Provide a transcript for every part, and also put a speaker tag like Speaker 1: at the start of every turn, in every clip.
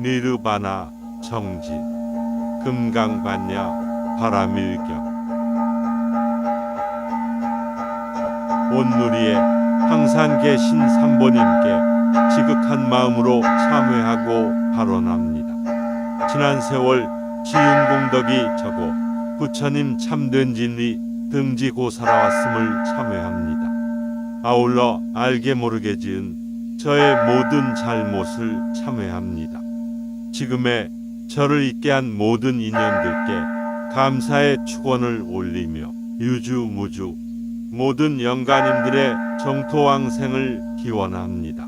Speaker 1: 니르바나 정지 금강반야 바라밀경 온누리에 항상 계신 삼보님께 지극한 마음으로 참회하고 발언합니다. 지난 세월 지은 공덕이 적어 부처님 참된 진리 등지고 살아왔음을 참회합니다. 아울러 알게 모르게 지은 저의 모든 잘못을 참회합니다. 지금의 저를 있게 한 모든 인연들께 감사의 축원을 올리며 유주무주 모든 영가님들의 정토왕생을 기원합니다.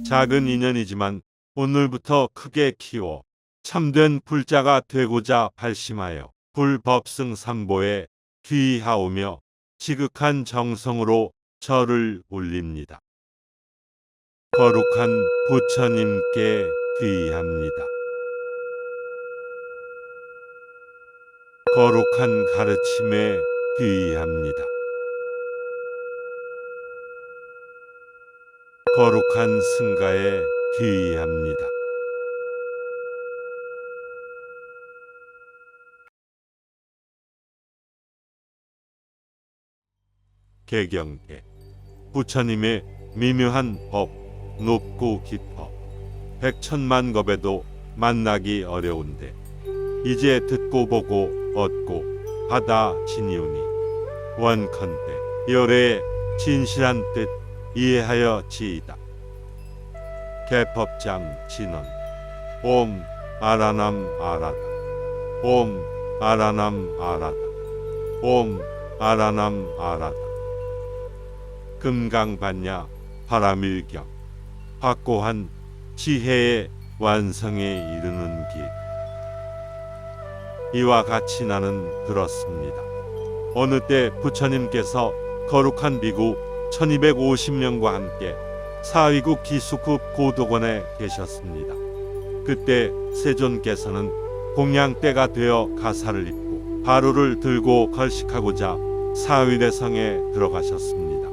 Speaker 1: 작은 인연이지만 오늘부터 크게 키워 참된 불자가 되고자 발심하여 불법승 삼보에 귀의하오며 지극한 정성으로 절을 올립니다. 거룩한 부처님께 귀의합니다. 거룩한 가르침에 귀의합니다. 거룩한 승가에 귀의합니다. 개경계 부처님의 미묘한 법 높고 깊어 백천만 겁에도 만나기 어려운데 이제 듣고 보고 얻고 받아 지니오니 원컨대 열애의 진실한 뜻 이해하여 지이다. 개법장 진언 옴 아라남 아라다 옴 아라남 아라다 옴 아라남 아라다 금강반야 바라밀경 확고한 지혜의 완성에 이르는 길. 이와 같이 나는 들었습니다. 어느 때 부처님께서 거룩한 비구 1250명과 함께 사위국 기수급 고도관에 계셨습니다. 그때 세존께서는 공양대가 되어 가사를 입고 바루를 들고 걸식하고자 사위대성에 들어가셨습니다.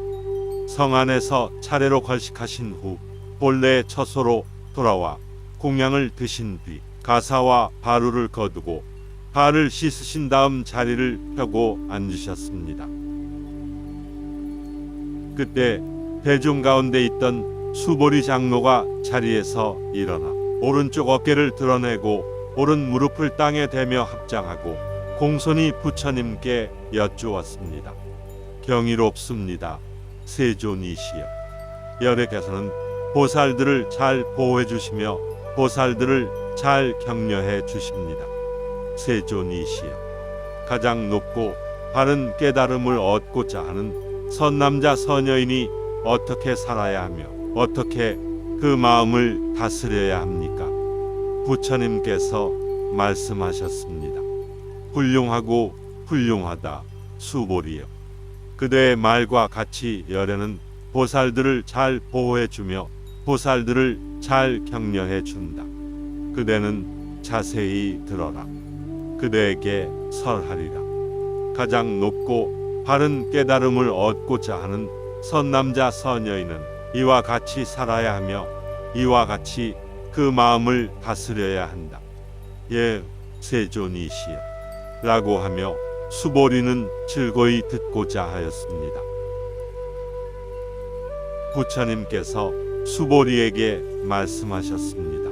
Speaker 1: 성 안에서 차례로 걸식하신 후 본래의 처소로 돌아와 공양을 드신 뒤 가사와 바루를 거두고 발을 씻으신 다음 자리를 펴고 앉으셨습니다. 그때 대중 가운데 있던 수보리 장로가 자리에서 일어나 오른쪽 어깨를 드러내고 오른 무릎을 땅에 대며 합장하고 공손히 부처님께 여쭈었습니다. 경이롭습니다. 세존이시여. 열애께서는 보살들을 잘 보호해 주시며 보살들을 잘 격려해 주십니다. 세존이시여. 가장 높고 바른 깨달음을 얻고자 하는 선남자 선여인이 어떻게 살아야 하며 어떻게 그 마음을 다스려야 합니까? 부처님께서 말씀하셨습니다. 훌륭하고 훌륭하다 수보리여. 그대의 말과 같이 열애는 보살들을 잘 보호해주며 보살들을 잘 격려해준다. 그대는 자세히 들어라. 그대에게 설하리라. 가장 높고 바른 깨달음을 얻고자 하는 선남자 선여인은 이와 같이 살아야 하며 이와 같이 그 마음을 다스려야 한다. 예, 세존이시여 라고 하며 수보리는 즐거이 듣고자 하였습니다. 부처님께서 수보리에게 말씀하셨습니다.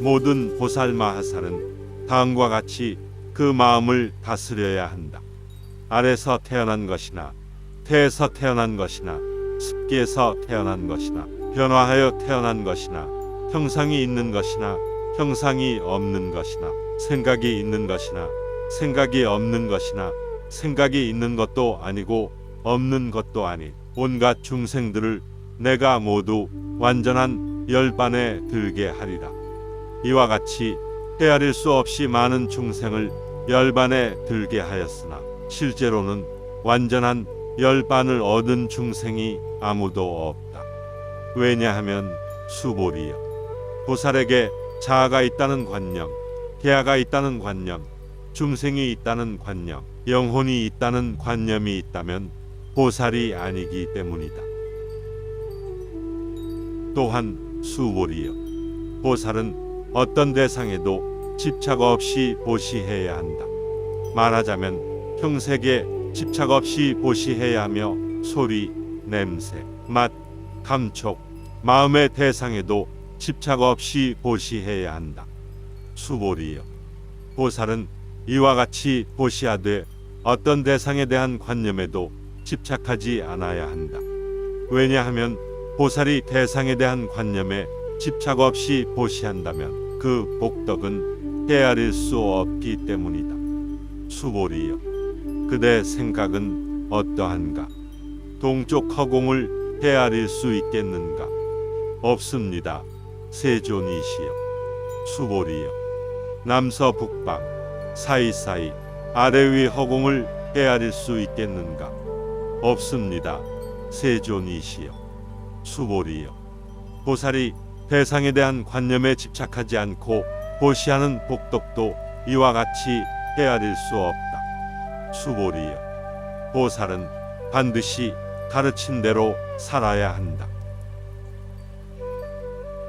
Speaker 1: 모든 보살마하살은 다음과 같이 그 마음을 다스려야 한다. 알에서 태어난 것이나 태에서 태어난 것이나 습기에서 태어난 것이나 변화하여 태어난 것이나 형상이 있는 것이나 형상이 없는 것이나 생각이 있는 것이나 생각이 없는 것이나 생각이 있는 것도 아니고 없는 것도 아닌 온갖 중생들을 내가 모두 완전한 열반에 들게 하리라. 이와 같이 헤아릴 수 없이 많은 중생을 열반에 들게 하였으나 실제로는 완전한 열반을 얻은 중생이 아무도 없다. 왜냐하면 수보리여. 보살에게 자아가 있다는 관념, 계아가 있다는 관념, 중생이 있다는 관념, 영혼이 있다는 관념이 있다면 보살이 아니기 때문이다. 또한 수보리여. 보살은 어떤 대상에도 집착 없이 보시해야 한다. 말하자면 형색에 집착 없이 보시해야 하며 소리, 냄새, 맛, 감촉, 마음의 대상에도 집착 없이 보시해야 한다. 수보리여, 보살은 이와 같이 보시하되 어떤 대상에 대한 관념에도 집착하지 않아야 한다. 왜냐하면 보살이 대상에 대한 관념에 집착 없이 보시한다면 그 복덕은 헤아릴 수 없기 때문이다. 수보리여, 그대 생각은 어떠한가? 동쪽 허공을 헤아릴 수 있겠는가? 없습니다. 세존이시여. 수보리여, 남서북방 사이사이 아래 위 허공을 헤아릴 수 있겠는가? 없습니다. 세존이시여. 수보리여, 보살이 대상에 대한 관념에 집착하지 않고 보시하는 복덕도 이와 같이 헤아릴 수 없다. 수보리여, 보살은 반드시 가르친 대로 살아야 한다.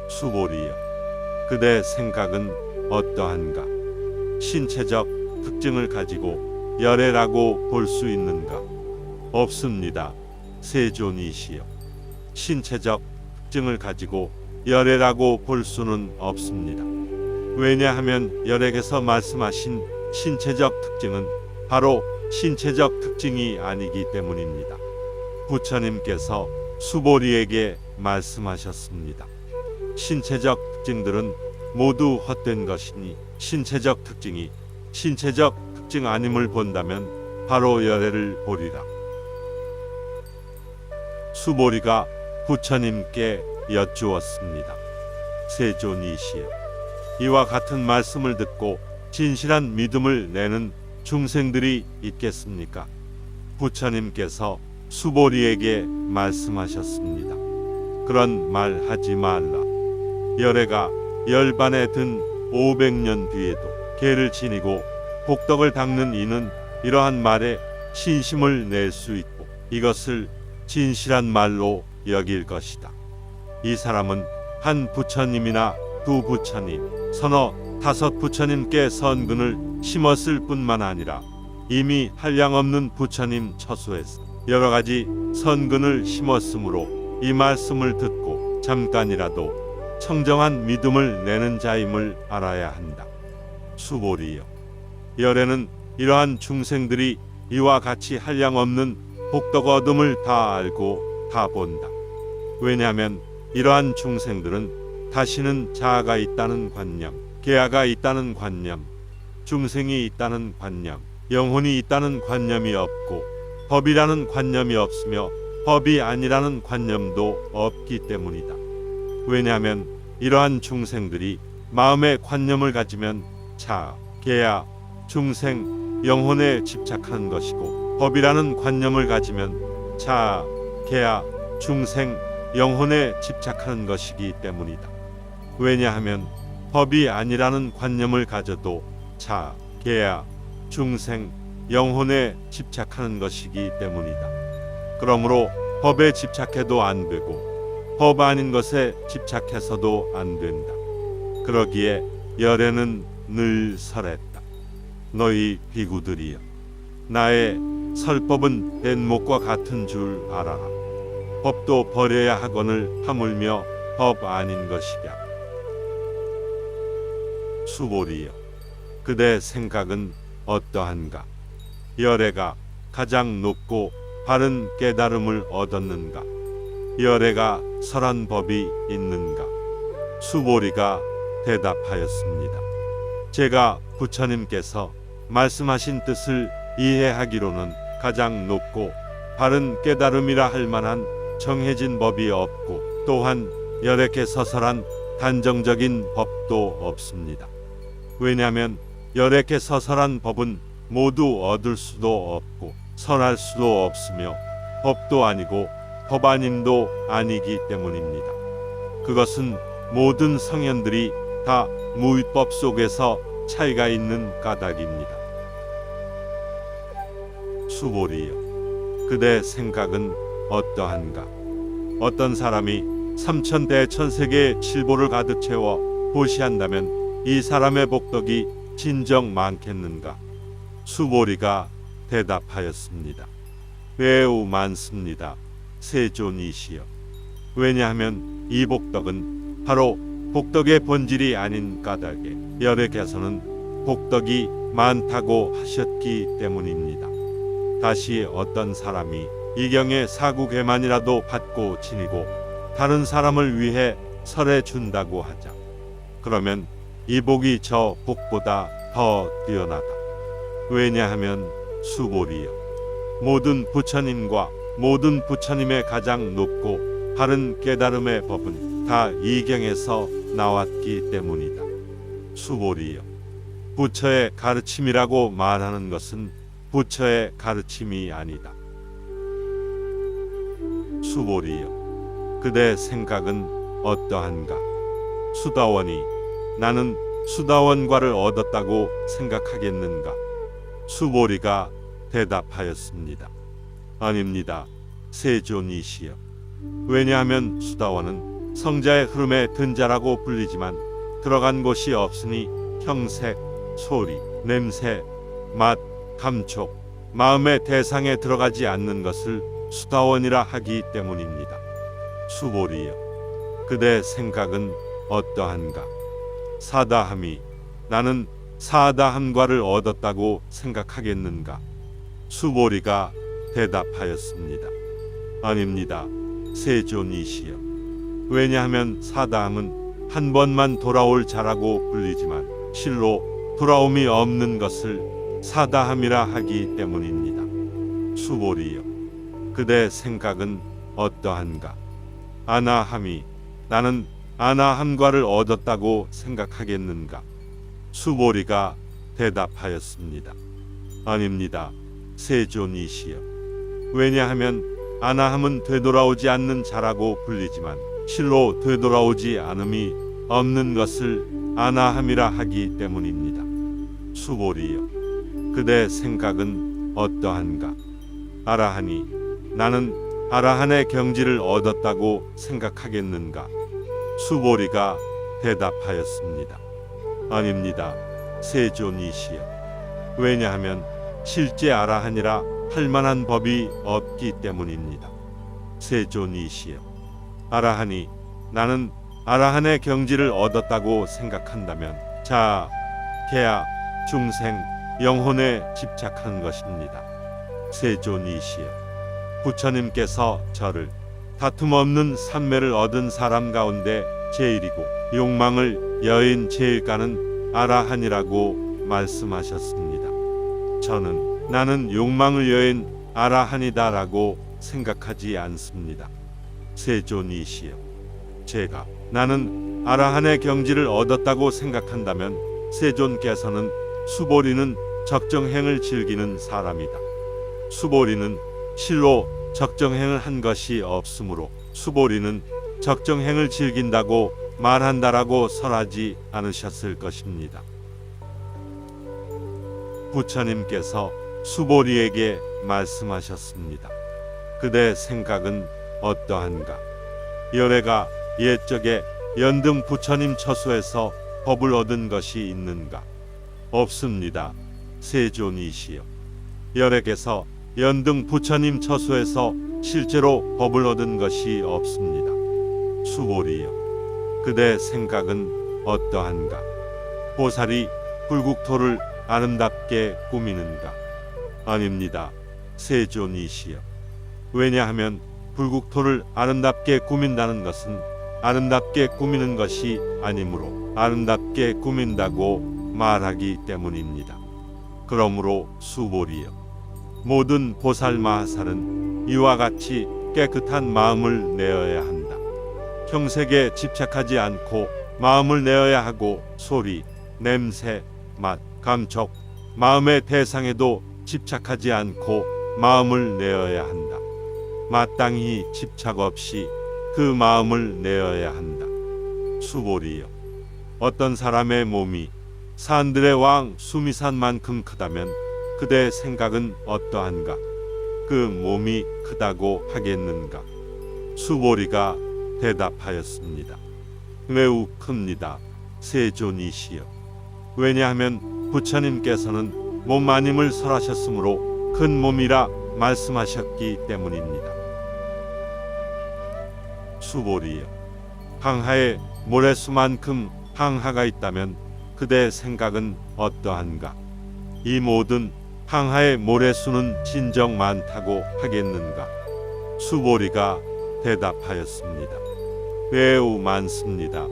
Speaker 1: 수보리여, 그대 생각은 어떠한가? 신체적 특징을 가지고 열애라고 볼 수 있는가? 없습니다. 세존이시여. 신체적 특징을 가지고 열애라고 볼 수는 없습니다. 왜냐하면 열애에서 말씀하신 신체적 특징은 바로 신체적 특징이 아니기 때문입니다. 부처님께서 수보리에게 말씀하셨습니다. 신체적 특징들은 모두 헛된 것이니 신체적 특징이 신체적 특징 아님을 본다면 바로 열애를 보리라. 수보리가 부처님께 여쭈었습니다. 세존이시여, 이와 같은 말씀을 듣고 진실한 믿음을 내는 중생들이 있겠습니까? 부처님께서 수보리에게 말씀하셨습니다. 그런 말 하지 말라. 열애가 열반에 든 500년 뒤에도 개를 지니고 복덕을 닦는 이는 이러한 말에 신심을 낼 수 있고 이것을 진실한 말로 여길 것이다. 이 사람은 한 부처님이나 두 부처님, 서너 다섯 부처님께 선근을 심었을 뿐만 아니라 이미 한량없는 부처님 처소에서 여러 가지 선근을 심었으므로 이 말씀을 듣고 잠깐이라도 청정한 믿음을 내는 자임을 알아야 한다. 수보리여, 열애는 이러한 중생들이 이와 같이 한량없는 복덕 얻음을 다 알고 다 본다. 왜냐하면 이러한 중생들은 다시는 자아가 있다는 관념, 계아가 있다는 관념, 중생이 있다는 관념, 영혼이 있다는 관념이 없고 법이라는 관념이 없으며 법이 아니라는 관념도 없기 때문이다. 왜냐하면 이러한 중생들이 마음의 관념을 가지면 자아, 계아, 중생, 영혼에 집착하는 것이고 법이라는 관념을 가지면 자아, 계아, 중생, 영혼에 집착하는 것이기 때문이다. 왜냐하면 법이 아니라는 관념을 가져도 자아, 계아, 중생, 영혼에 집착하는 것이기 때문이다. 그러므로 법에 집착해도 안 되고 법 아닌 것에 집착해서도 안 된다. 그러기에 열애는 늘 설했다. 너희 비구들이여, 나의 설법은 뱃목과 같은 줄 알아라. 법도 버려야 하거늘 하물며 법 아닌 것이랴. 수보리여, 그대 생각은 어떠한가? 열애가 가장 높고 바른 깨달음을 얻었는가? 열애가 설한 법이 있는가? 수보리가 대답하였습니다. 제가 부처님께서 말씀하신 뜻을 이해하기로는 가장 높고 바른 깨달음이라 할 만한 정해진 법이 없고 또한 열애께 서설한 단정적인 법도 없습니다. 왜냐하면 열애께 서설한 법은 모두 얻을 수도 없고 설할 수도 없으며 법도 아니고 법 아님도 아니기 때문입니다. 그것은 모든 성현들이 다 무위법 속에서 차이가 있는 까닭입니다. 수보리여, 그대 생각은 어떠한가? 어떤 사람이 삼천대천세계의 칠보를 가득 채워 보시한다면 이 사람의 복덕이 진정 많겠는가? 수보리가 대답하였습니다. 매우 많습니다. 세존이시여. 왜냐하면 이 복덕은 바로 복덕의 본질이 아닌 까닭에 여래께서는 복덕이 많다고 하셨기 때문입니다. 다시 어떤 사람이 이경의 사구괴만이라도 받고 지니고 다른 사람을 위해 설해 준다고 하자. 그러면 이 복이 저 복보다 더 뛰어나다. 왜냐하면 수보리여. 모든 부처님과 모든 부처님의 가장 높고 바른 깨달음의 법은 다 이경에서 나왔기 때문이다. 수보리여. 부처의 가르침이라고 말하는 것은 부처의 가르침이 아니다. 수보리여. 그대 생각은 어떠한가? 수다원이 나는 수다원과를 얻었다고 생각하겠는가? 수보리가 대답하였습니다. 아닙니다. 세존이시여. 왜냐하면 수다원은 성자의 흐름에 든 자라고 불리지만 들어간 곳이 없으니 형색, 소리, 냄새, 맛, 감촉, 마음의 대상에 들어가지 않는 것을 수다원이라 하기 때문입니다. 수보리여. 그대 생각은 어떠한가? 사다함이 나는 사다함과를 얻었다고 생각하겠는가? 수보리가 대답하였습니다. 아닙니다. 세존이시여. 왜냐하면 사다함은 한 번만 돌아올 자라고 불리지만 실로 돌아옴이 없는 것을 사다함이라 하기 때문입니다. 수보리여. 그대 생각은 어떠한가? 아나함이 나는 아나함과를 얻었다고 생각하겠는가? 수보리가 대답하였습니다. 아닙니다. 세존이시여. 왜냐하면 아나함은 되돌아오지 않는 자라고 불리지만 실로 되돌아오지 않음이 없는 것을 아나함이라 하기 때문입니다. 수보리여. 그대 생각은 어떠한가? 아라하니 나는 아라한의 경지를 얻었다고 생각하겠는가? 수보리가 대답하였습니다. 아닙니다. 세존이시여. 왜냐하면 실제 아라한이라 할 만한 법이 없기 때문입니다. 세존이시여. 아라한이 나는 아라한의 경지를 얻었다고 생각한다면 자아, 계아, 중생, 영혼에 집착한 것입니다. 세존이시여. 부처님께서 저를 다툼 없는 삼매를 얻은 사람 가운데 제일이고 욕망을 여인 제일가는 아라한이라고 말씀하셨습니다. 저는 나는 욕망을 여인 아라한이다라고 생각하지 않습니다. 세존이시여. 제가 나는 아라한의 경지를 얻었다고 생각한다면 세존께서는 수보리는 적정행을 즐기는 사람이다. 수보리는 실로 적정행을 한 것이 없으므로 수보리는 적정행을 즐긴다고 말한다라고 설하지 않으셨을 것입니다. 부처님께서 수보리에게 말씀하셨습니다. 그대 생각은 어떠한가? 열애가 옛적에 연등 부처님 처소에서 법을 얻은 것이 있는가? 없습니다. 세존이시여. 열애께서 연등 부처님 처소에서 실제로 법을 얻은 것이 없습니다. 수보리여. 그대 생각은 어떠한가? 보살이 불국토를 아름답게 꾸미는가? 아닙니다. 세존이시여. 왜냐하면 불국토를 아름답게 꾸민다는 것은 아름답게 꾸미는 것이 아니므로 아름답게 꾸민다고 말하기 때문입니다. 그러므로 수보리여. 모든 보살 마하살은 이와 같이 깨끗한 마음을 내어야 한다. 형색에 집착하지 않고 마음을 내어야 하고 소리, 냄새, 맛, 감촉, 마음의 대상에도 집착하지 않고 마음을 내어야 한다. 마땅히 집착 없이 그 마음을 내어야 한다. 수보리여. 어떤 사람의 몸이 산들의 왕 수미산만큼 크다면 그대 생각은 어떠한가? 그 몸이 크다고 하겠는가? 수보리가 대답하였습니다. 매우 큽니다. 세존이시여. 왜냐하면 부처님께서는 몸마님을 설하셨으므로 큰 몸이라 말씀하셨기 때문입니다. 수보리여, 항하에 모래수만큼 항하가 있다면 그대 생각은 어떠한가? 이 모든 항하의 모래수는 진정 많다고 하겠는가? 수보리가 대답하였습니다. 매우 많습니다.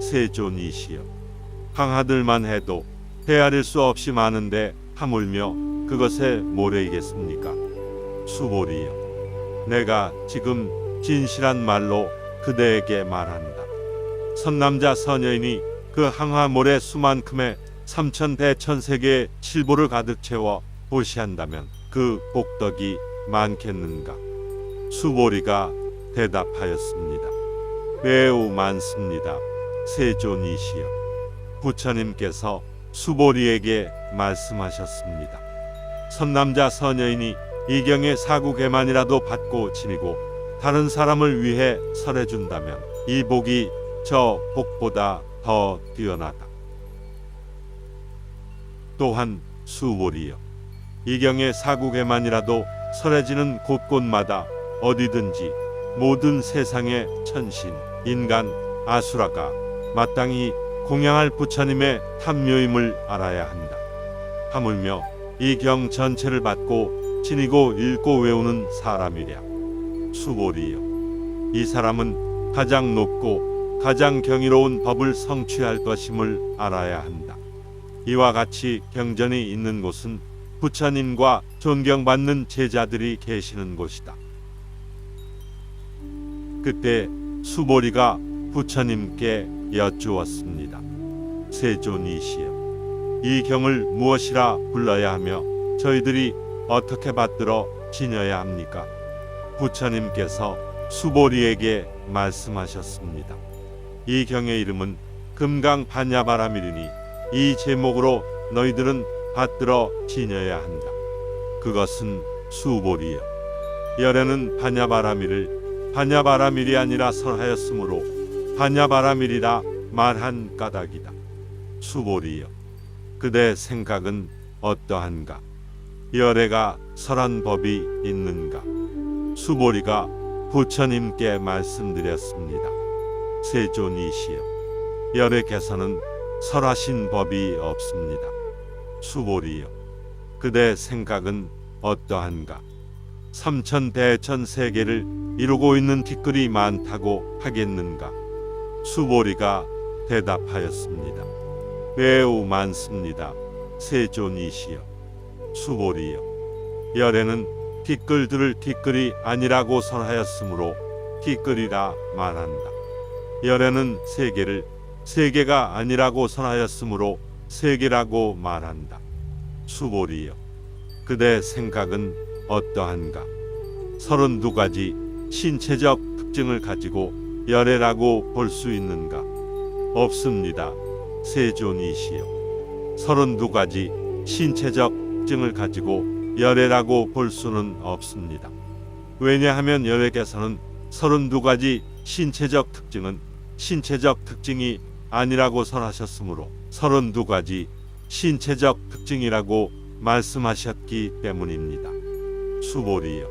Speaker 1: 세존이시여, 항하들만 해도 헤아릴 수 없이 많은데 하물며 그것에 모래이겠습니까? 수보리여, 내가 지금 진실한 말로 그대에게 말한다. 선남자 선여인이 그 항하 모래 수만큼의 삼천대천세계의 칠보를 가득 채워 보시한다면 그 복덕이 많겠는가? 수보리가 대답하였습니다. 매우 많습니다. 세존이시여, 부처님께서 수보리에게 말씀하셨습니다. 선남자 선여인이 이경의 사구개만이라도 받고 지니고 다른 사람을 위해 설해준다면 이 복이 저 복보다 더 뛰어나다. 또한 수보리여, 이경의 사구개만이라도 설해지는 곳곳마다 어디든지 모든 세상의 천신, 인간, 아수라가 마땅히 공양할 부처님의 탐묘임을 알아야 한다. 하물며 이 경 전체를 받고 지니고 읽고 외우는 사람이랴. 수보리여, 이 사람은 가장 높고 가장 경이로운 법을 성취할 것임을 알아야 한다. 이와 같이 경전이 있는 곳은 부처님과 존경받는 제자들이 계시는 곳이다. 그때 수보리가 부처님께 여쭈었습니다. 세존이시여, 이 경을 무엇이라 불러야 하며 저희들이 어떻게 받들어 지녀야 합니까? 부처님께서 수보리에게 말씀하셨습니다. 이 경의 이름은 금강반야바라밀이니 이 제목으로 너희들은 받들어 지녀야 한다. 그것은 수보리여, 열에는 반야바라밀을 반야바라밀이 아니라 설하였으므로 반야바라밀이라 말한 까닭이다. 수보리여, 그대 생각은 어떠한가? 열애가 설한 법이 있는가? 수보리가 부처님께 말씀드렸습니다. 세존이시여, 열애께서는 설하신 법이 없습니다. 수보리여, 그대 생각은 어떠한가? 삼천대천세계를 이루고 있는 티끌이 많다고 하겠는가? 수보리가 대답하였습니다. 매우 많습니다. 세존이시여. 수보리여, 열에는 티끌들을 티끌이 아니라고 설하였으므로 티끌이라 말한다. 열에는 세계를 세계가 아니라고 설하였으므로 세계라고 말한다. 수보리여, 그대 생각은 어떠한가? 32가지 신체적 특징을 가지고 열애라고 볼 수 있는가? 없습니다. 세존이시여, 32가지 신체적 특징을 가지고 열애라고 볼 수는 없습니다. 왜냐하면 열애께서는 32가지 신체적 특징은 신체적 특징이 아니라고 설하셨으므로 32가지 신체적 특징이라고 말씀하셨기 때문입니다. 수보리여,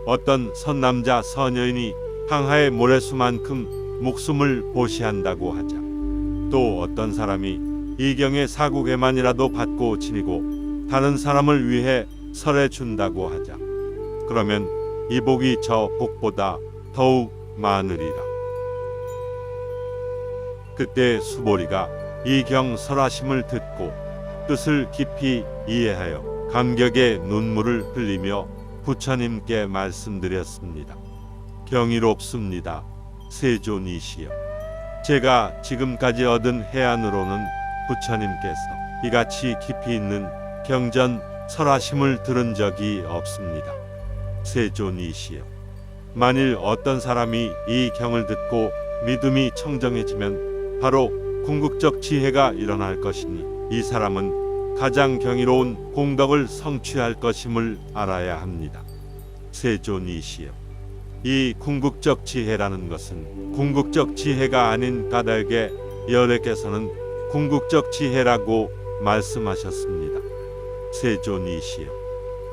Speaker 1: 어떤 선남자 선여인이 항하의 모래수만큼 목숨을 보시한다고 하자. 또 어떤 사람이 이경의 사국에만이라도 받고 지니고 다른 사람을 위해 설해 준다고 하자. 그러면 이 복이 저 복보다 더욱 많으리라. 그때 수보리가 이 경 설하심을 듣고 뜻을 깊이 이해하여 감격의 눈물을 흘리며 부처님께 말씀드렸습니다. 경이롭습니다. 세존이시여, 제가 지금까지 얻은 해안으로는 부처님께서 이같이 깊이 있는 경전 설하심을 들은 적이 없습니다. 세존이시여, 만일 어떤 사람이 이 경을 듣고 믿음이 청정해지면 바로 궁극적 지혜가 일어날 것이니 이 사람은 가장 경이로운 공덕을 성취할 것임을 알아야 합니다. 세존이시여, 이 궁극적 지혜라는 것은 궁극적 지혜가 아닌 까닭에 열애께서는 궁극적 지혜라고 말씀하셨습니다. 세존이시여,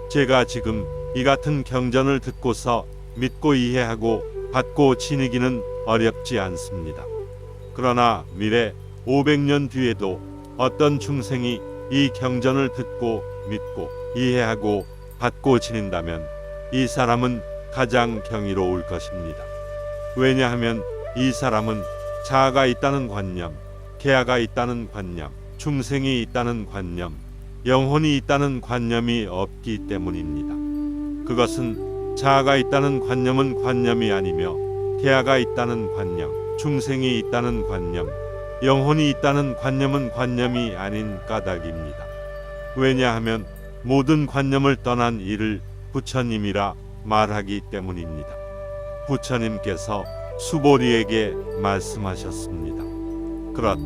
Speaker 1: 제가 지금 이 같은 경전을 듣고서 믿고 이해하고 받고 지니기는 어렵지 않습니다. 그러나 미래 500년 뒤에도 어떤 중생이 이 경전을 듣고 믿고 이해하고 받고 지닌다면 이 사람은 가장 경이로울 것입니다. 왜냐하면 이 사람은 자아가 있다는 관념, 계아가 있다는 관념, 중생이 있다는 관념, 영혼이 있다는 관념이 없기 때문입니다. 그것은 자아가 있다는 관념은 관념이 아니며 계아가 있다는 관념, 중생이 있다는 관념, 영혼이 있다는 관념은 관념이 아닌 까닭입니다. 왜냐하면 모든 관념을 떠난 이를 부처님이라 말하기 때문입니다. 부처님께서 수보리에게 말씀하셨습니다. 그렇다.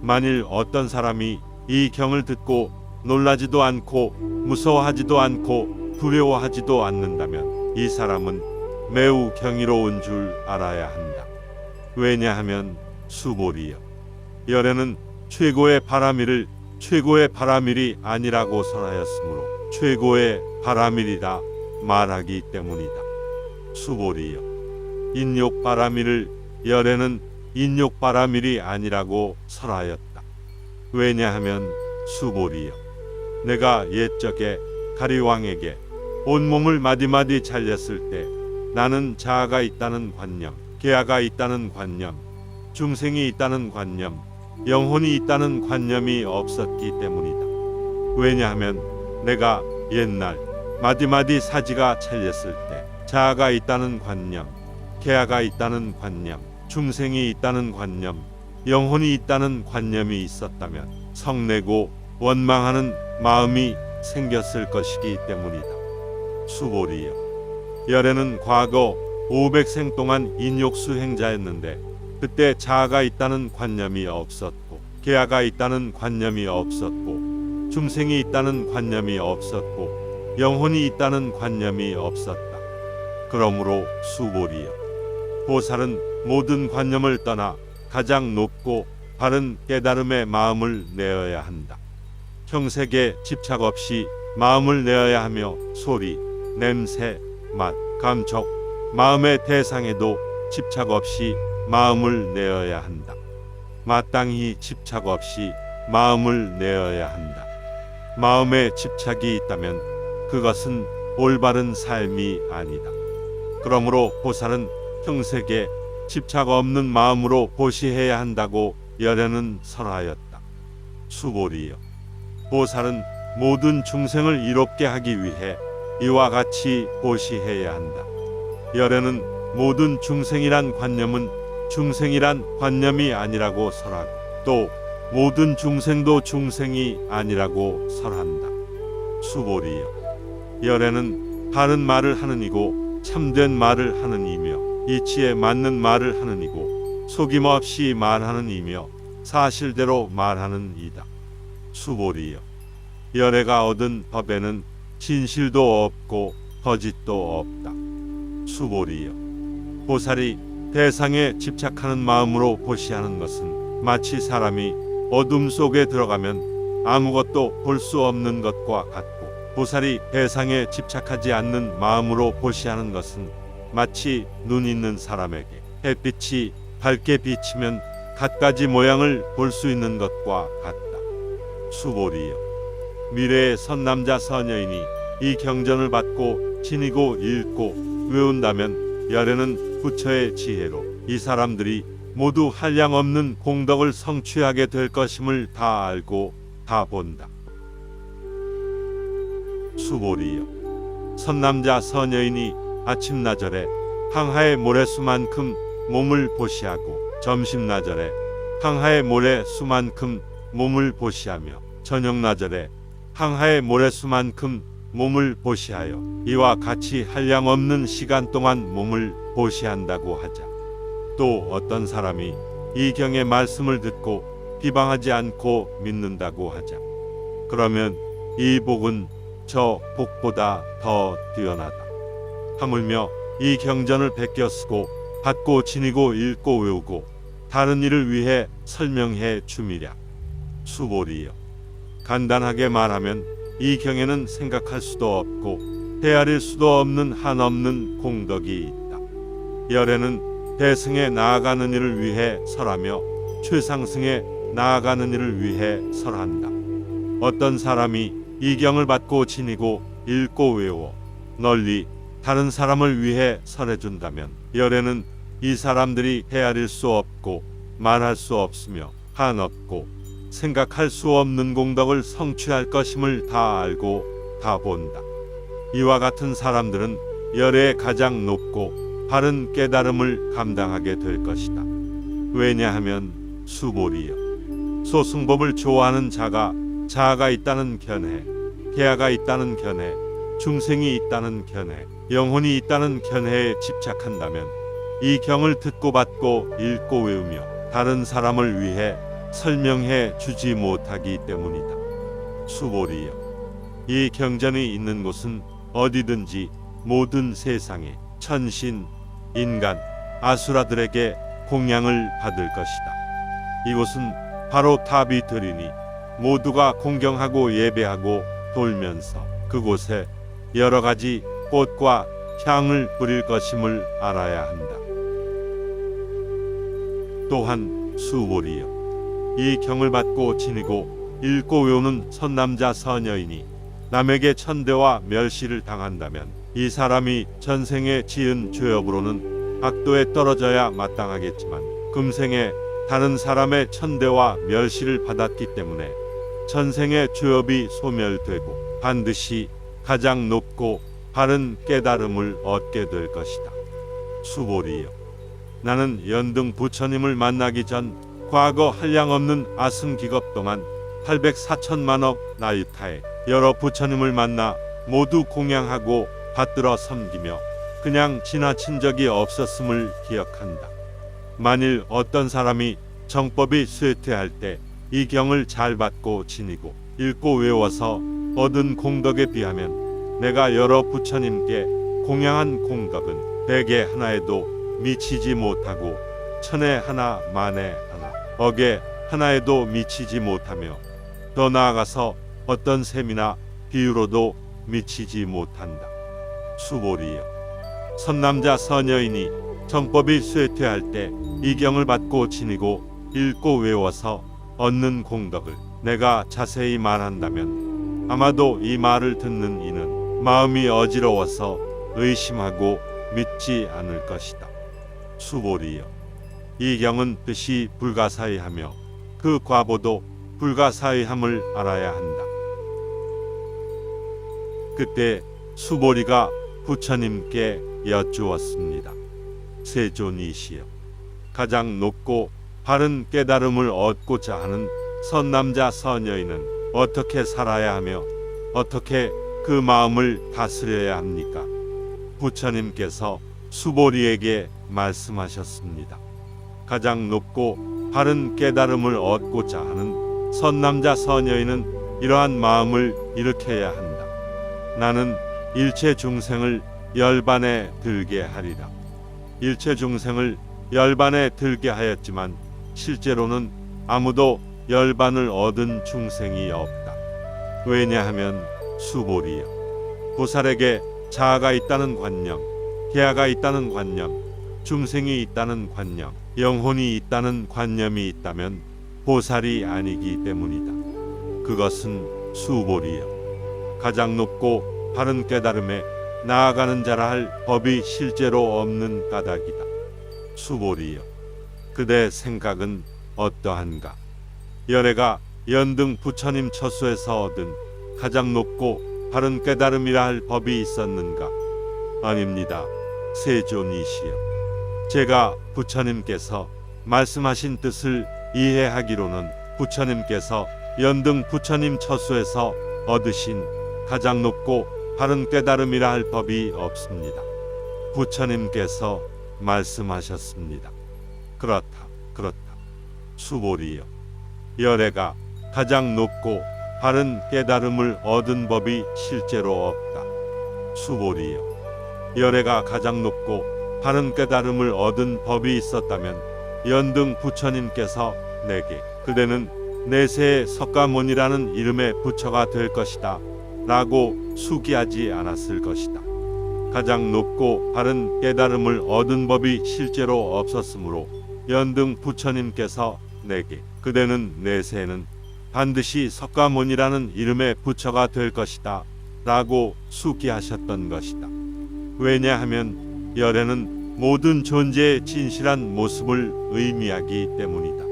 Speaker 1: 만일 어떤 사람이 이 경을 듣고 놀라지도 않고 무서워하지도 않고 두려워하지도 않는다면 이 사람은 매우 경이로운 줄 알아야 한다. 왜냐하면 수보리여, 열애는 최고의 바라밀을 최고의 바라밀이 아니라고 설하였으므로 최고의 바라밀이라 말하기 때문이다. 수보리여, 인욕 바라밀을 열애는 인욕 바라밀이 아니라고 설하였다. 왜냐하면 수보리여, 내가 옛적에 가리왕에게 온몸을 마디마디 잘렸을 때 나는 자아가 있다는 관념, 계아가 있다는 관념, 중생이 있다는 관념, 영혼이 있다는 관념이 없었기 때문이다. 왜냐하면 내가 옛날 마디마디 사지가 찰렸을 때 자아가 있다는 관념, 계아가 있다는 관념, 중생이 있다는 관념, 영혼이 있다는 관념이 있었다면 성내고 원망하는 마음이 생겼을 것이기 때문이다. 수보리여, 열애는 과거 500생 동안 인욕수행자였는데 그때 자아가 있다는 관념이 없었고 계아가 있다는 관념이 없었고 중생이 있다는 관념이 없었고 영혼이 있다는 관념이 없었다. 그러므로 수보리여, 보살은 모든 관념을 떠나 가장 높고 바른 깨달음의 마음을 내어야 한다. 형색에 집착 없이 마음을 내어야 하며 소리, 냄새, 맛, 감촉, 마음의 대상에도 집착 없이 마음을 내어야 한다. 마땅히 집착 없이 마음을 내어야 한다. 마음에 집착이 있다면 그것은 올바른 삶이 아니다. 그러므로 보살은 형색에 집착 없는 마음으로 보시해야 한다고 열애는 설하였다. 수보리여, 보살은 모든 중생을 이롭게 하기 위해 이와 같이 보시해야 한다. 열애는 모든 중생이란 관념은 중생이란 관념이 아니라고 설하고 또 모든 중생도 중생이 아니라고 설한다. 수보리여, 열애는 바른 말을 하는 이고 참된 말을 하는 이며 이치에 맞는 말을 하는 이고 속임없이 말하는 이며 사실대로 말하는 이다. 수보리여, 열애가 얻은 법에는 진실도 없고 거짓도 없다. 수보리여, 보살이 대상에 집착하는 마음으로 보시하는 것은 마치 사람이 어둠 속에 들어가면 아무것도 볼 수 없는 것과 같고 보살이 대상에 집착하지 않는 마음으로 보시하는 것은 마치 눈 있는 사람에게 햇빛이 밝게 비치면 갖가지 모양을 볼 수 있는 것과 같다. 수보리여, 미래의 선남자 선여인이 이 경전을 받고 지니고 읽고 외운다면 열애는 부처의 지혜로 이 사람들이 모두 한량없는 공덕을 성취하게 될 것임을 다 알고 다 본다. 수보리여, 선남자 선여인이 아침나절에 황하의 모래수만큼 몸을 보시하고 점심나절에 황하의 모래수만큼 몸을 보시하며 저녁나절에 황하의 모래수만큼 몸을 보시하여 이와 같이 한량없는 시간 동안 몸을 보시한다고 하자. 또 어떤 사람이 이 경의 말씀을 듣고 비방하지 않고 믿는다고 하자. 그러면 이 복은 저 복보다 더 뛰어나다. 하물며 이 경전을 베껴 쓰고 받고 지니고 읽고 외우고 다른 일을 위해 설명해 줌이랴. 수보리여. 간단하게 말하면 이 경에는 생각할 수도 없고 헤아릴 수도 없는 한없는 공덕이 있다. 열애는 대승에 나아가는 일을 위해 설하며 최상승에 나아가는 일을 위해 설한다. 어떤 사람이 이 경을 받고 지니고 읽고 외워 널리 다른 사람을 위해 설해준다면 열애는 이 사람들이 헤아릴 수 없고 말할 수 없으며 한없고 생각할 수 없는 공덕을 성취할 것임을 다 알고 다 본다. 이와 같은 사람들은 열애의 가장 높고 바른 깨달음을 감당하게 될 것이다. 왜냐하면 수보리여. 소승법을 좋아하는 자아가 있다는 견해, 계아가 있다는 견해, 중생이 있다는 견해, 영혼이 있다는 견해에 집착한다면 이 경을 듣고 받고 읽고 외우며 다른 사람을 위해 설명해 주지 못하기 때문이다. 수보리여. 이 경전이 있는 곳은 어디든지 모든 세상에 천신, 인간, 아수라들에게 공양을 받을 것이다. 이곳은 바로 탑이 되리니 모두가 공경하고 예배하고 돌면서 그곳에 여러 가지 꽃과 향을 뿌릴 것임을 알아야 한다. 또한 수보리여. 이 경을 받고 지니고 읽고 외우는 선남자 선여인이 남에게 천대와 멸시를 당한다면 이 사람이 전생에 지은 죄업으로는 악도에 떨어져야 마땅하겠지만 금생에 다른 사람의 천대와 멸시를 받았기 때문에 전생의 죄업이 소멸되고 반드시 가장 높고 바른 깨달음을 얻게 될 것이다. 수보리여. 나는 연등 부처님을 만나기 전 과거 한량없는 아승기겁 동안 804천만억 나이타에 여러 부처님을 만나 모두 공양하고 받들어 섬기며 그냥 지나친 적이 없었음을 기억한다. 만일 어떤 사람이 정법이 쇠퇴할 때 이 경을 잘 받고 지니고 읽고 외워서 얻은 공덕에 비하면 내가 여러 부처님께 공양한 공덕은 백에 하나에도 미치지 못하고 천에 하나 만에 하나 억에 하나에도 미치지 못하며 더 나아가서 어떤 셈이나 비유로도 미치지 못한다. 수보리여. 선남자 선여인이 정법이 쇠퇴할 때 이 경을 받고 지니고 읽고 외워서 얻는 공덕을 내가 자세히 말한다면 아마도 이 말을 듣는 이는 마음이 어지러워서 의심하고 믿지 않을 것이다. 수보리여. 이 경은 뜻이 불가사의하며 그 과보도 불가사의함을 알아야 한다. 그때 수보리가 부처님께 여쭈었습니다. 세존이시여. 가장 높고 바른 깨달음을 얻고자 하는 선남자 선여인은 어떻게 살아야 하며 어떻게 그 마음을 다스려야 합니까? 부처님께서 수보리에게 말씀하셨습니다. 가장 높고 바른 깨달음을 얻고자 하는 선남자 선여인은 이러한 마음을 일으켜야 한다. 나는 일체 중생을 열반에 들게 하리라. 일체 중생을 열반에 들게 하였지만 실제로는 아무도 열반을 얻은 중생이 없다. 왜냐하면 수보리여. 보살에게 자아가 있다는 관념, 계아가 있다는 관념, 중생이 있다는 관념, 영혼이 있다는 관념이 있다면 보살이 아니기 때문이다. 그것은 수보리여. 가장 높고 바른 깨달음에 나아가는 자라 할 법이 실제로 없는 까닭이다. 수보리여. 그대 생각은 어떠한가? 열애가 연등 부처님 처소에서 얻은 가장 높고 바른 깨달음이라 할 법이 있었는가? 아닙니다. 세존이시여. 제가 부처님께서 말씀하신 뜻을 이해하기로는 부처님께서 연등 부처님 처소에서 얻으신 가장 높고 바른 깨달음이라 할 법이 없습니다. 부처님께서 말씀하셨습니다. 그렇다. 수보리여. 열애가 가장 높고 바른 깨달음을 얻은 법이 실제로 없다. 수보리여. 열애가 가장 높고 바른 깨달음을 얻은 법이 있었다면 연등 부처님께서 내게 그대는 내세의 석가모니라는 이름의 부처가 될 것이다 라고 수기하지 않았을 것이다. 가장 높고 바른 깨달음을 얻은 법이 실제로 없었으므로 연등 부처님께서 내게 그대는 내세에는 반드시 석가모니라는 이름의 부처가 될 것이다 라고 수기하셨던 것이다. 왜냐하면 열애는 모든 존재의 진실한 모습을 의미하기 때문이다.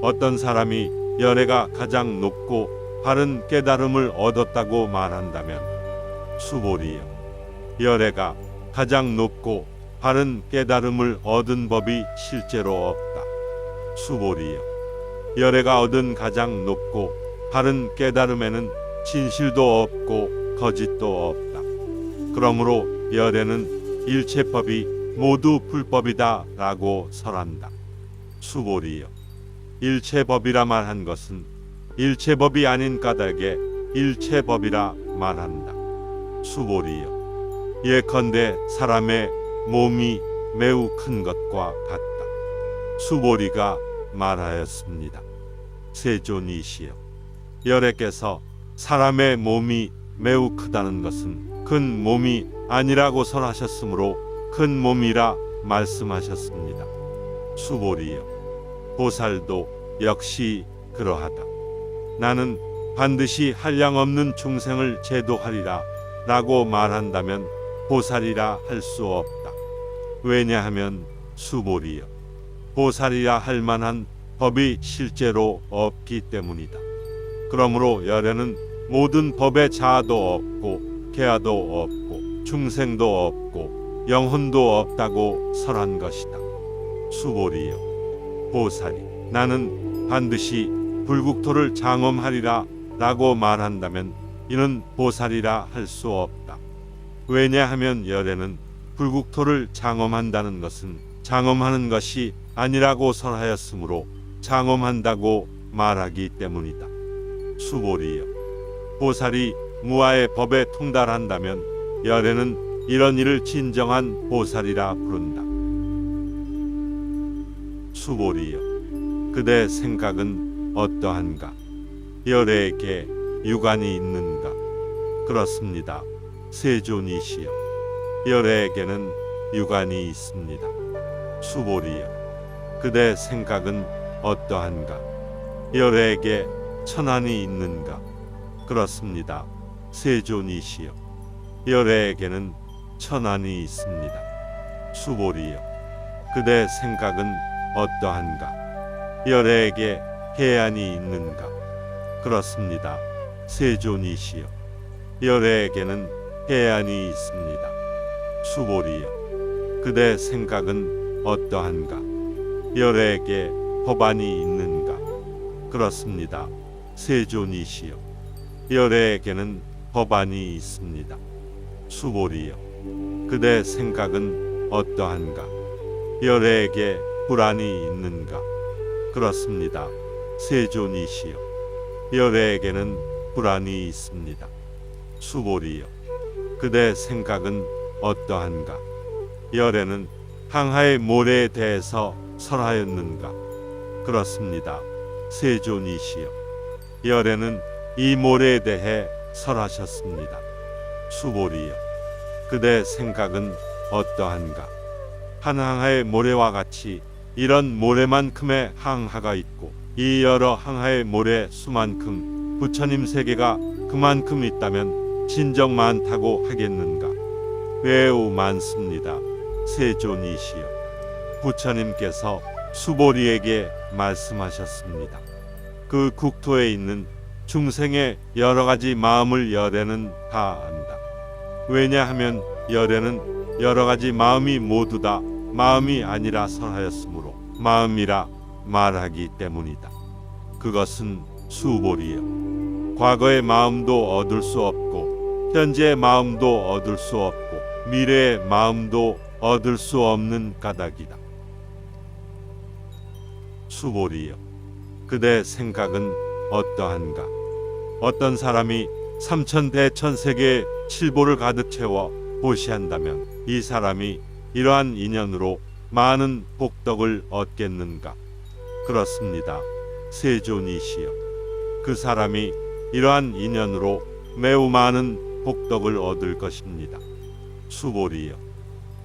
Speaker 1: 어떤 사람이 열애가 가장 높고 바른 깨달음을 얻었다고 말한다면 수보리여, 열애가 가장 높고 바른 깨달음을 얻은 법이 실제로 없다. 수보리여, 열애가 얻은 가장 높고 바른 깨달음에는 진실도 없고 거짓도 없다. 그러므로 열애는 일체법이 모두 불법이다 라고 설한다. 수보리여, 일체법이라 말한 것은 일체법이 아닌 까닭에 일체법이라 말한다. 수보리여, 예컨대 사람의 몸이 매우 큰 것과 같다. 수보리가 말하였습니다. 세존이시여, 열애께서 사람의 몸이 매우 크다는 것은 큰 몸이 아니라고 설하셨으므로 큰 몸이라 말씀하셨습니다. 수보리여, 보살도 역시 그러하다. 나는 반드시 한량없는 중생을 제도하리라 라고 말한다면 보살이라 할 수 없다. 왜냐하면 수보리여, 보살이라 할 만한 법이 실제로 없기 때문이다. 그러므로 열애는 모든 법의 자아도 없고 계아도 없고 중생도 없고 영혼도 없다고 설한 것이다. 수보리여, 보살이 나는 반드시 불국토를 장엄하리라 라고 말한다면 이는 보살이라 할 수 없다. 왜냐하면 열애는 불국토를 장엄한다는 것은 장엄하는 것이 아니라고 설하였으므로 장엄한다고 말하기 때문이다. 수보리여, 보살이 무아의 법에 통달한다면 열애는 이런 이를 진정한 보살이라 부른다. 수보리여, 그대 생각은 어떠한가? 열애에게 유관이 있는가? 그렇습니다. 세존이시여, 열애에게는 유관이 있습니다. 수보리여, 그대 생각은 어떠한가? 열애에게 천안이 있는가? 그렇습니다. 세존이시여, 열애에게는 천안이 있습니다. 수보리여, 그대 생각은 어떠한가? 열애에게 해안이 있는가? 그렇습니다. 세존이시여, 열애에게는 해안이 있습니다. 수보리여, 그대 생각은 어떠한가? 열애에게 법안이 있는가? 그렇습니다. 세존이시여, 열애에게는 법안이 있습니다. 수보리여, 그대 생각은 어떠한가? 열애에게 불안이 있는가? 그렇습니다. 세존이시여, 열애에게는 불안이 있습니다. 수보리여, 그대 생각은 어떠한가? 열애는 항하의 모래에 대해서 설하였는가? 그렇습니다. 세존이시여, 열애는 이 모래에 대해 설하셨습니다. 수보리여, 그대 생각은 어떠한가? 한 항하의 모래와 같이 이런 모래만큼의 항하가 있고 이 여러 항하의 모래 수만큼 부처님 세계가 그만큼 있다면 진정 많다고 하겠는가? 매우 많습니다. 세존이시여, 부처님께서 수보리에게 말씀하셨습니다. 그 국토에 있는 중생의 여러 가지 마음을 열애는 다 안다. 왜냐하면 열애는 여러 가지 마음이 모두 다 마음이 아니라 설하였으므로 마음이라 말하기 때문이다. 그것은 수보리여, 과거의 마음도 얻을 수 없고 현재의 마음도 얻을 수 없고 미래의 마음도 얻을 수 없는 까닭이다. 수보리여, 그대 생각은 어떠한가? 어떤 사람이 삼천대천세계의 칠보를 가득 채워 보시한다면 이 사람이 이러한 인연으로 많은 복덕을 얻겠는가? 그렇습니다. 세존이시여. 그 사람이 이러한 인연으로 매우 많은 복덕을 얻을 것입니다. 수보리여.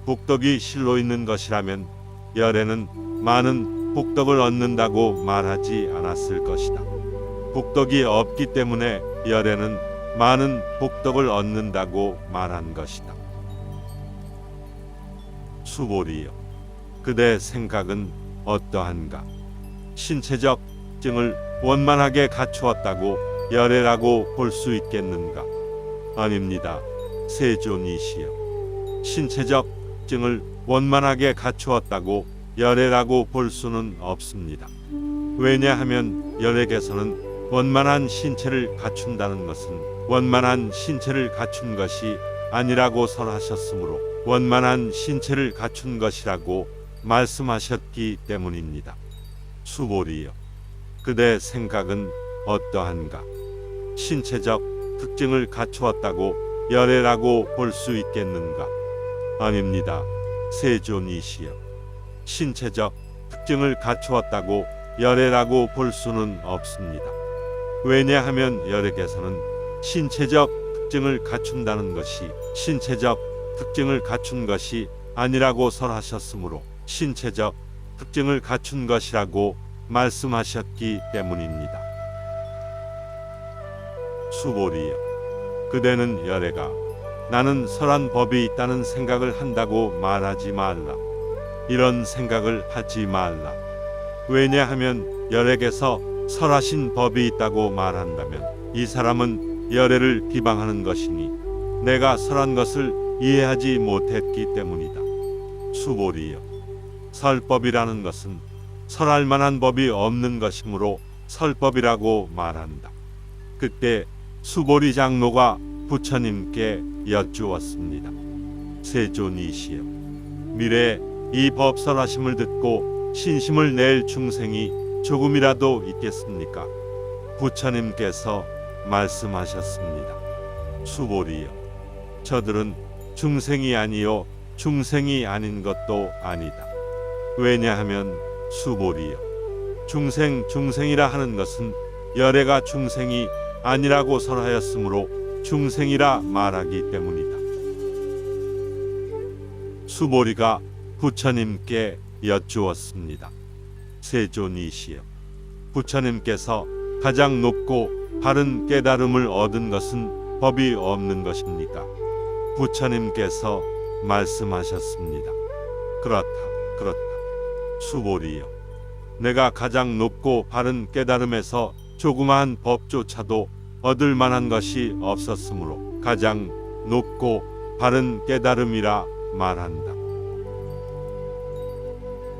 Speaker 1: 복덕이 실로 있는 것이라면 열애는 많은 복덕을 얻는다고 말하지 않았을 것이다. 복덕이 없기 때문에 열애는 많은 복덕을 얻는다고 말한 것이다. 수보리여. 그대 생각은 어떠한가? 신체적 특징을 원만하게 갖추었다고 열애라고 볼 수 있겠는가? 아닙니다. 세존이시여. 신체적 특징을 원만하게 갖추었다고 열애라고 볼 수는 없습니다. 왜냐하면 열애에서는 원만한 신체를 갖춘다는 것은 원만한 신체를 갖춘 것이 아니라고 설하셨으므로 원만한 신체를 갖춘 것이라고 말씀하셨기 때문입니다. 수보리여. 그대 생각은 어떠한가? 신체적 특징을 갖추었다고 열애라고 볼 수 있겠는가? 아닙니다. 세존이시여. 신체적 특징을 갖추었다고 열애라고 볼 수는 없습니다. 왜냐하면 열애에서는 신체적 특징을 갖춘다는 것이 신체적 특징을 갖춘 것이 아니라고 설하셨으므로 신체적 특징을 갖춘 것이라고 말씀하셨기 때문입니다. 수보리여. 그대는 열애가 나는 설한 법이 있다는 생각을 한다고 말하지 말라. 이런 생각을 하지 말라. 왜냐하면 열애에서 설하신 법이 있다고 말한다면 이 사람은 열애를 비방하는 것이니 내가 설한 것을 이해하지 못했기 때문이다. 수보리여. 설법이라는 것은 설할 만한 법이 없는 것이므로 설법이라고 말한다. 그때 수보리 장로가 부처님께 여쭈었습니다. 세존이시여. 미래에 이 법 설하심을 듣고 신심을 낼 중생이 조금이라도 있겠습니까? 부처님께서 말씀하셨습니다. 수보리여. 저들은 중생이 아니요 중생이 아닌 것도 아니다. 왜냐하면 수보리여. 중생이라 하는 것은 열애가 중생이 아니라고 설하였으므로 중생이라 말하기 때문이다. 수보리가 부처님께 여쭈었습니다. 세존이시여. 부처님께서 가장 높고 바른 깨달음을 얻은 것은 법이 없는 것입니까? 부처님께서 말씀하셨습니다. 그렇다. 수보리여. 내가 가장 높고 바른 깨달음에서 조그마한 법조차도 얻을 만한 것이 없었으므로 가장 높고 바른 깨달음이라 말한다.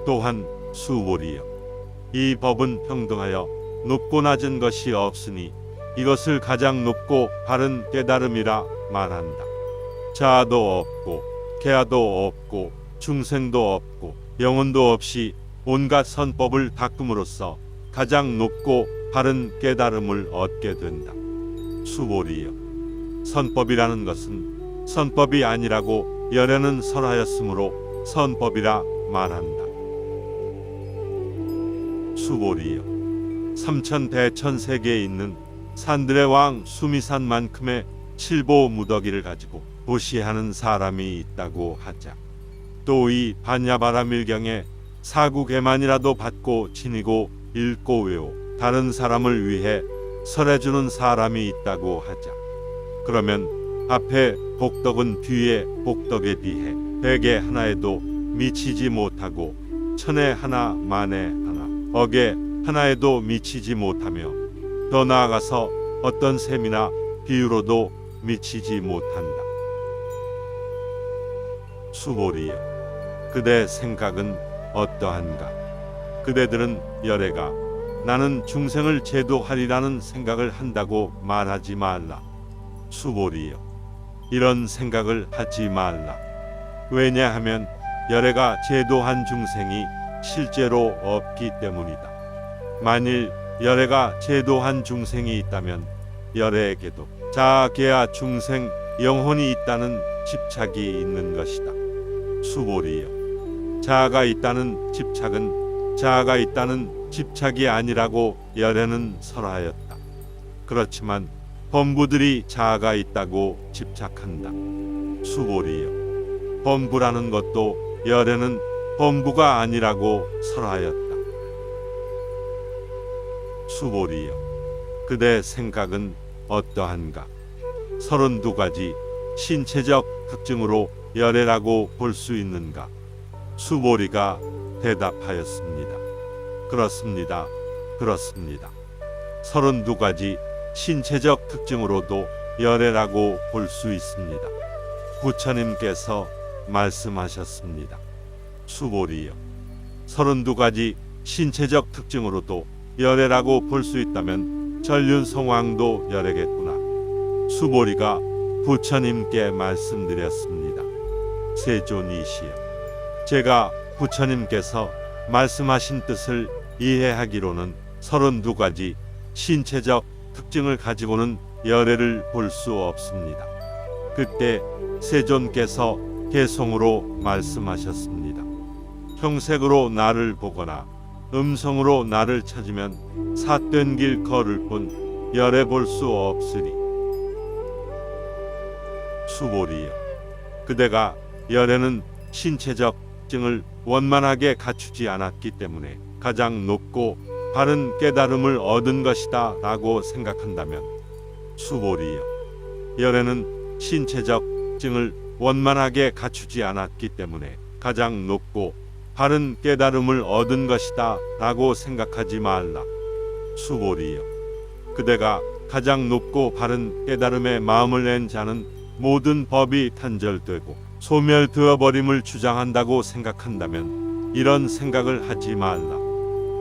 Speaker 1: 또한 수보리여. 이 법은 평등하여 높고 낮은 것이 없으니 이것을 가장 높고 바른 깨달음이라 말한다. 자아도 없고 개아도 없고 중생도 없고 영혼도 없이 온갖 선법을 닦음으로써 가장 높고 바른 깨달음을 얻게 된다. 수보리여. 선법이라는 것은 선법이 아니라고 열애는 설하였으므로 선법이라 말한다. 수보리여. 삼천대천세계에 있는 산들의 왕 수미산만큼의 칠보 무더기를 가지고 보시하는 사람이 있다고 하자. 또 이 반야바라밀경에 사구개만이라도 받고 지니고 읽고 외워 다른 사람을 위해 설해주는 사람이 있다고 하자. 그러면 앞에 복덕은 뒤에 복덕에 비해 백에 하나에도 미치지 못하고 천에 하나 만에 하나 억에 하나에도 미치지 못하며 더 나아가서 어떤 셈이나 비유로도 미치지 못한다. 수보리여. 그대 생각은 어떠한가? 그대들은 열애가 나는 중생을 제도하리라는 생각을 한다고 말하지 말라. 수보리여. 이런 생각을 하지 말라. 왜냐하면 열애가 제도한 중생이 실제로 없기 때문이다. 만일 열애가 제도한 중생이 있다면 열애에게도 자아계야 중생 영혼이 있다는 집착이 있는 것이다. 수보리여. 자아가 있다는 집착은 자아가 있다는 집착이 아니라고 열애는 설하였다. 그렇지만 범부들이 자아가 있다고 집착한다. 수보리여, 범부라는 것도 열애는 범부가 아니라고 설하였다. 수보리여, 그대 생각은 어떠한가? 32가지 신체적 특징으로 열애라고 볼 수 있는가? 수보리가 대답하였습니다. 그렇습니다. 그렇습니다. 32가지 신체적 특징으로도 열애라고 볼 수 있습니다. 부처님께서 말씀하셨습니다. 수보리여, 32가지 신체적 특징으로도 열애라고 볼 수 있다면 전륜성왕도 열애겠구나. 수보리가 부처님께 말씀드렸습니다. 세존이시여, 제가 부처님께서 말씀하신 뜻을 이해하기로는 32가지 신체적 특징을 가지고는 열애를 볼 수 없습니다. 그때 세존께서 개성으로 말씀하셨습니다. 형색으로 나를 보거나 음성으로 나를 찾으면 삿된 길 걸을 뿐 열애 볼 수 없으리. 수보리여, 그대가 열애는 신체적 특징을 원만하게 갖추지 않았기 때문에 가장 높고 바른 깨달음을 얻은 것이다 라고 생각한다면, 수보리여, 열애는 신체적 특징을 원만하게 갖추지 않았기 때문에 가장 높고 바른 깨달음을 얻은 것이다 라고 생각하지 말라. 수보리여, 그대가 가장 높고 바른 깨달음에 마음을 낸 자는 모든 법이 단절되고 소멸되어버림을 주장한다고 생각한다면 이런 생각을 하지 말라.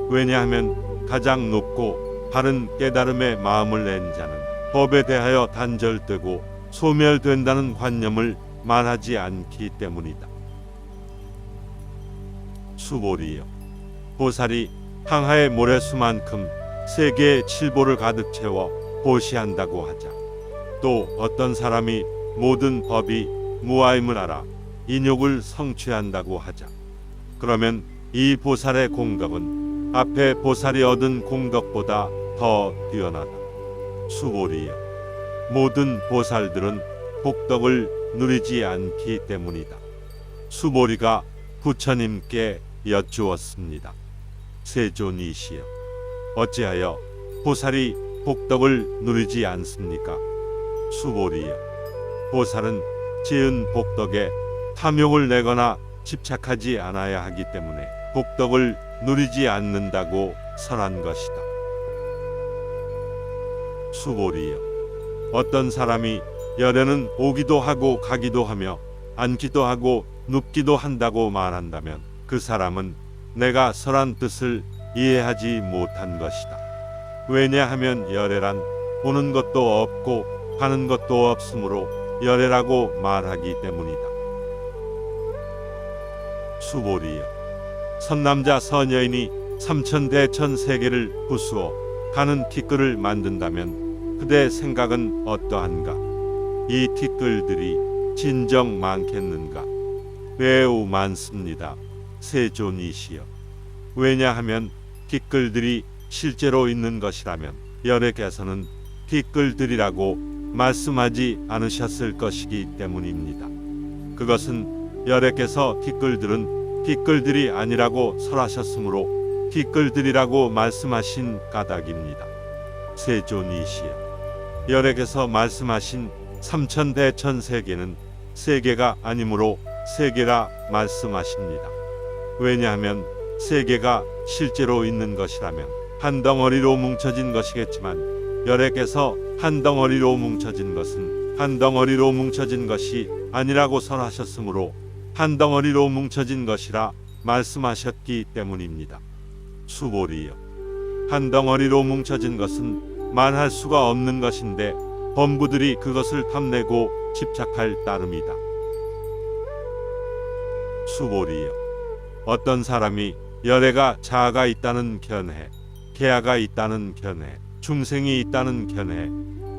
Speaker 1: 왜냐하면 가장 높고 바른 깨달음에 마음을 낸 자는 법에 대하여 단절되고 소멸된다는 관념을 말하지 않기 때문이다. 수보리여, 보살이 항하의 모래수만큼 세계의 칠보를 가득 채워 보시한다고 하자. 또 어떤 사람이 모든 법이 무아임을 알아 인욕을 성취한다고 하자. 그러면 이 보살의 공덕은 앞에 보살이 얻은 공덕보다 더 뛰어나다. 수보리여, 모든 보살들은 복덕을 누리지 않기 때문이다. 수보리가 부처님께 여쭈었습니다. 세존이시여, 어찌하여 보살이 복덕을 누리지 않습니까? 수보리여, 보살은 지은 복덕에 탐욕을 내거나 집착하지 않아야 하기 때문에 복덕을 누리지 않는다고 설한 것이다. 수보리여, 어떤 사람이 열애는 오기도 하고 가기도 하며 앉기도 하고 눕기도 한다고 말한다면 그 사람은 내가 설한 뜻을 이해하지 못한 것이다. 왜냐하면 열애란 보는 것도 없고 가는 것도 없으므로 열애라고 말하기 때문이다. 수보리여, 선남자 선여인이 삼천대천 세계를 부수어 가는 티끌을 만든다면 그대 생각은 어떠한가? 이 티끌들이 진정 많겠는가? 매우 많습니다. 세존이시여, 왜냐하면 티끌들이 실제로 있는 것이라면 열애께서는 티끌들이라고 말씀하지 않으셨을 것이기 때문입니다. 그것은 열애께서 티끌들은 티끌들이 아니라고 설하셨으므로 티끌들이라고 말씀하신 까닭입니다. 세존이시여, 열애께서 말씀하신 삼천대천 세계는 세계가 아니므로 세계라 말씀하십니다. 왜냐하면 세계가 실제로 있는 것이라면 한 덩어리로 뭉쳐진 것이겠지만 열애께서 한 덩어리로 뭉쳐진 것은 한 덩어리로 뭉쳐진 것이 아니라고 설하셨으므로 한 덩어리로 뭉쳐진 것이라 말씀하셨기 때문입니다. 수보리여, 한 덩어리로 뭉쳐진 것은 말할 수가 없는 것인데 범부들이 그것을 탐내고 집착할 따름이다. 수보리여, 어떤 사람이 열애가 자아가 있다는 견해, 계아가 있다는 견해, 중생이 있다는 견해,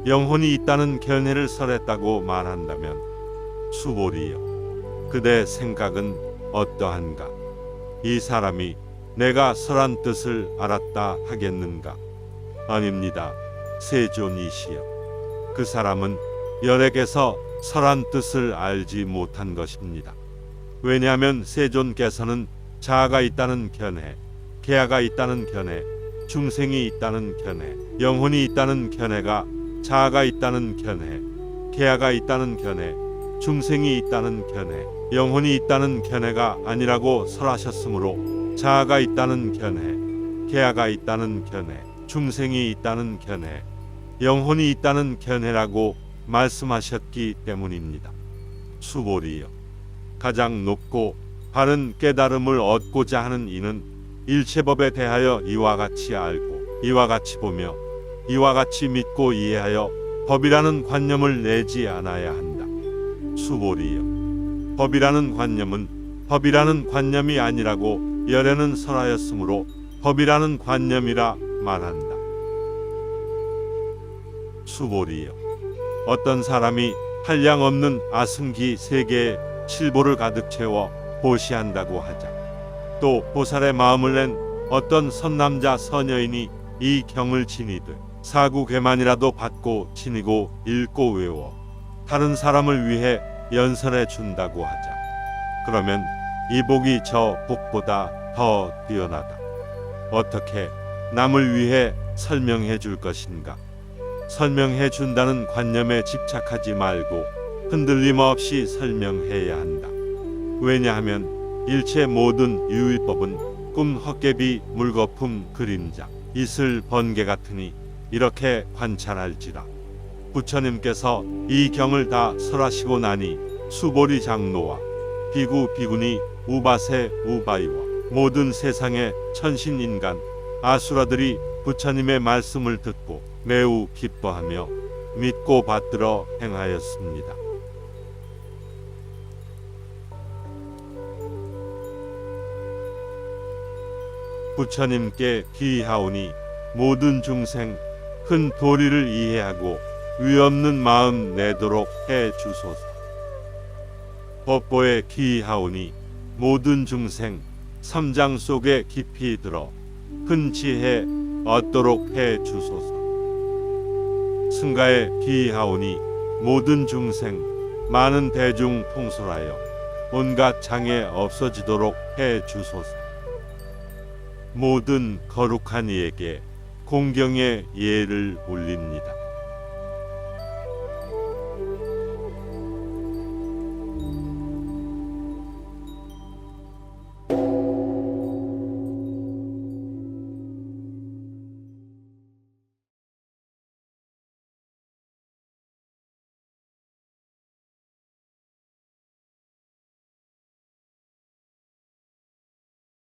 Speaker 1: 영혼이 있다는 견해를 설했다고 말한다면 수보리여, 그대 생각은 어떠한가? 이 사람이 내가 설한 뜻을 알았다 하겠는가? 아닙니다. 세존이시여. 그 사람은 열에게서 설한 뜻을 알지 못한 것입니다. 왜냐하면 세존께서는 자아가 있다는 견해, 계아가 있다는 견해, 중생이 있다는 견해, 영혼이 있다는 견해가 자아가 있다는 견해, 계아가 있다는 견해, 중생이 있다는 견해, 영혼이 있다는 견해가 아니라고 설하셨으므로 자아가 있다는 견해, 계아가 있다는 견해, 중생이 있다는 견해, 영혼이 있다는 견해라고 말씀하셨기 때문입니다. 수보리여. 가장 높고 바른 깨달음을 얻고자 하는 이는 일체법에 대하여 이와 같이 알고 이와 같이 보며 이와 같이 믿고 이해하여 법이라는 관념을 내지 않아야 한다. 수보리여. 법이라는 관념은 법이라는 관념이 아니라고 열에는 설하였으므로 법이라는 관념이라 말한다. 수보리여. 어떤 사람이 한량없는 아승기 3개에 칠보를 가득 채워 보시한다고 하자. 또 보살의 마음을 낸 어떤 선남자 선여인이 이 경을 지니듯 사구괴만이라도 받고 지니고 읽고 외워 다른 사람을 위해 연설해 준다고 하자. 그러면 이 복이 저 복보다 더 뛰어나다. 어떻게 남을 위해 설명해 줄 것인가? 설명해 준다는 관념에 집착하지 말고 흔들림 없이 설명해야 한다. 왜냐하면 일체 모든 유의법은 꿈 헛개비 물거품 그림자 이슬 번개 같으니 이렇게 관찰할지라. 부처님께서 이 경을 다 설하시고 나니 수보리 장로와 비구 비구니 우바세 우바이와 모든 세상의 천신인간 아수라들이 부처님의 말씀을 듣고 매우 기뻐하며 믿고 받들어 행하였습니다. 부처님께 기하오니 모든 중생 큰 도리를 이해하고 위없는 마음 내도록 해 주소서. 법보에 기하오니 모든 중생 삼장 속에 깊이 들어 큰 지혜 얻도록 해 주소서. 승가에 기하오니 모든 중생 많은 대중 통솔하여 온갖 장애 없어지도록 해 주소서. 모든 거룩한 이에게 공경의 예를 올립니다.